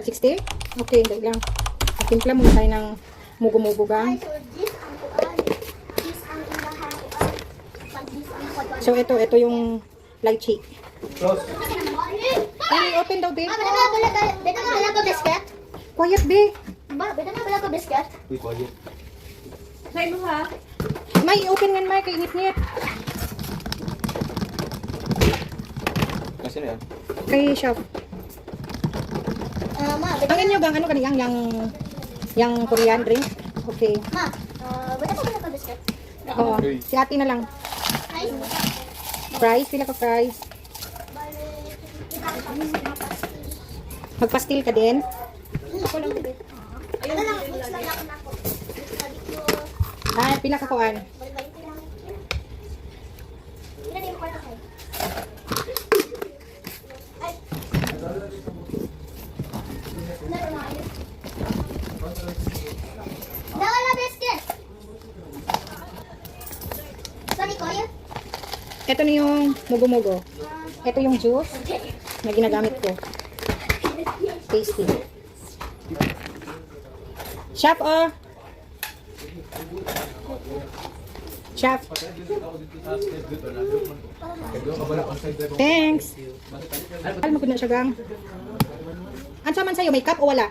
60? Okay, dahil lang. Timpla muna tayo ng mugo-mugo gang. So, ito yung lychee. Ay, open daw, babe. Beta na bala ko biscuit. Quiet, babe. Beta na bala ko biscuit. Try mo ha. May open nga, may kainit-nit. Kasi na yan. Kay chef. Ma, beta Ang inyo bang ano kaniyang yang Korean drink? Okay. ma. Beta na bala ko biscuit. Oo. Si ate na lang. Ay. Fries, pila ka fries. Magpastil ka din? Ako lang bibit. Ano lang, mix lang ako na ako. Ah, pila ka kuan? Ina din mo kwarto kayo. Ay. Nawala biscuit. Sorry, Kuya. Ito na yung mugo-mugo. Ito yung juice na ginagamit ko. Tasty. Chef, oh! Chef. Thanks. Alam mo ko na siya gang. Ansa man sa'yo? May cup o wala?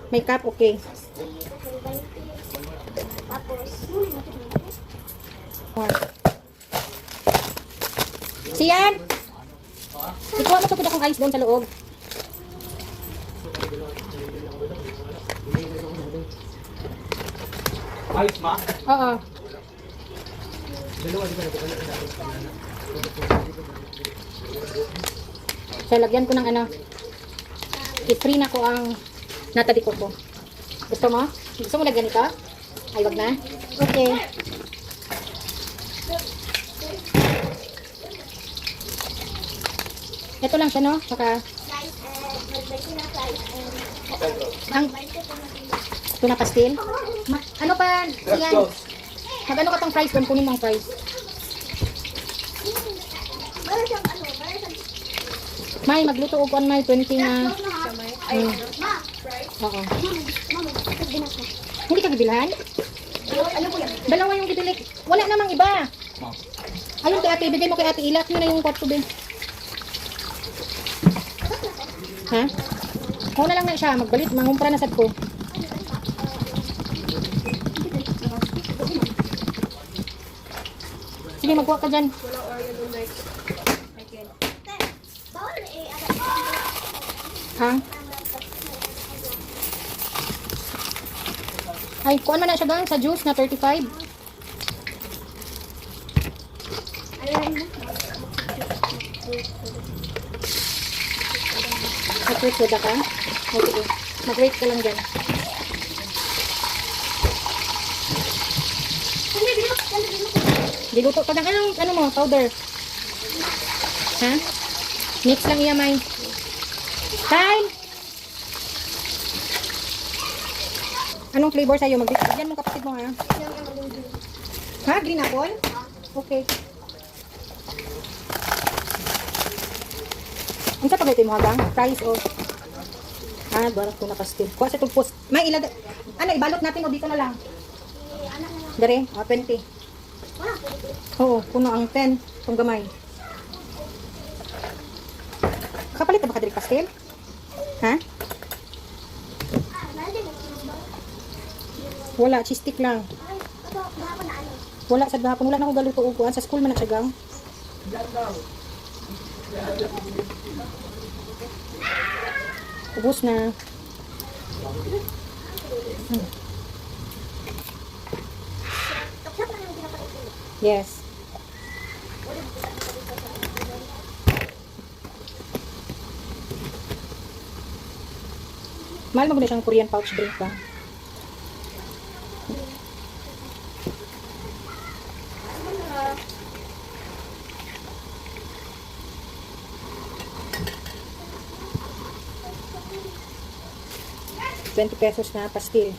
May cup, okay. Tapos, Siyan! Ikuha mo sa kuda kong ice doon sa loob. Ice ma? Oo. So, lagyan ko ng ano. I-free na ko ang natadi ko po. Gusto mo? Gusto mo lagyan ito? Ay, wag na. Okay. Ito lang siya, no? Saka, slice and magbalik na slice and ang tuna pastil. Ano pa? Siyan. Mag-ano ka tong fries doon? Kunin mo ang fries. meron siyang ano, meron siyang May, magluto og kuan may 20 na. Hmm. ma, Oo. mama, binas na. Hindi ka bibilhan? Ano po yan? Dalawa yung bibili. Wala namang iba. Ayun kay ate, bigay mo kay ate. Ilak nyo na yung kwarto din. Ha? Ako na lang na siya. Magbalit. Mangumpra na sad ko. Sige, magkuha ka dyan. Bawal na eh, Ha? Ay, kuhaan man na siya gang sa juice na 35. Mag-wait ka ka? O, sige. Mag-wait ka lang dyan. Diluto ka ng ano mo, powder. Ha? Mix lang iya, May. Kyle! Anong flavor sa'yo? Magbigyan mo kapatid mo, ha? Ha? Green apple? Okay. Ang sa pagkaitin mo hagang? Fries o? Ah, barak ko na pastil. Kuha sa tugpos. May ilagay. Ano, ibalot natin o dito na lang? Dere, 20. Oo, puno ang 10. Itong gamay. Kapalit na ba ka diri pastil? Ha? Wala, cheese stick lang. Wala sa gahapon, wala na ako galuto uguan. Sa school man na siya gang. Ubus na. Yes. Mahal mo na siyang Korean pouch drink ba? ₱20 na pastil.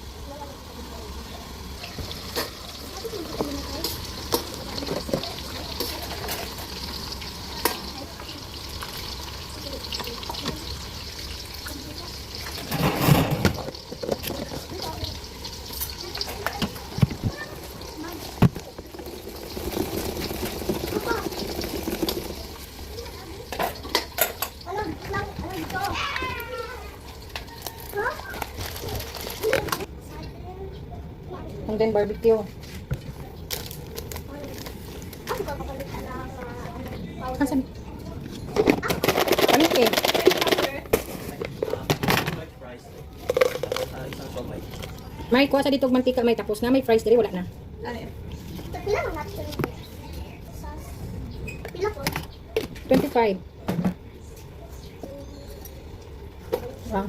And then barbecue. Ako ba kapalit na Asan? Palit eh. May kuha sa dito mantika may tapos na may fries diri wala na. Ano yun? Pila man natin pila po? 25. Ah.